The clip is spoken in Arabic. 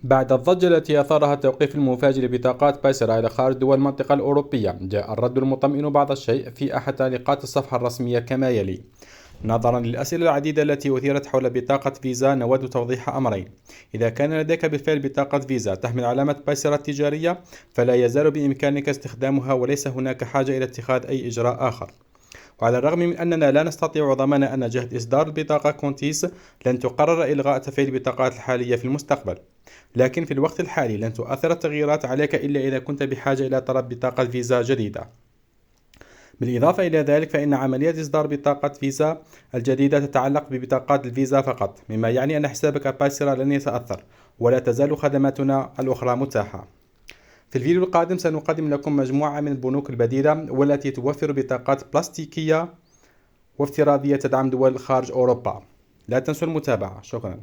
بعد الضجة التي أثارها التوقيف المفاجئ لبطاقات بايسرا إلى خارج دول المنطقة الأوروبية، جاء الرد المطمئن بعض الشيء في أحد تعليقات الصفحة الرسمية كما يلي: نظرا للأسئلة العديدة التي أثيرت حول بطاقة فيزا، نود توضيح أمرين. إذا كان لديك بالفعل بطاقة فيزا تحمل علامة بايسرا التجارية، فلا يزال بإمكانك استخدامها وليس هناك حاجة إلى اتخاذ أي إجراء آخر. وعلى الرغم من أننا لا نستطيع ضمان أن جهة إصدار البطاقة كونتيس لن تقرر إلغاء تفعيل البطاقات الحالية في المستقبل، لكن في الوقت الحالي لن تؤثر التغييرات عليك إلا إذا كنت بحاجة إلى طلب بطاقة فيزا جديدة. بالإضافة إلى ذلك، فإن عملية إصدار بطاقة فيزا الجديدة تتعلق ببطاقات الفيزا فقط، مما يعني أن حسابك بايسرا لن يتأثر، ولا تزال خدماتنا الأخرى متاحة. في الفيديو القادم سنقدم لكم مجموعة من البنوك البديلة والتي توفر بطاقات بلاستيكية وافتراضية تدعم دول خارج أوروبا. لا تنسوا المتابعة. شكرا.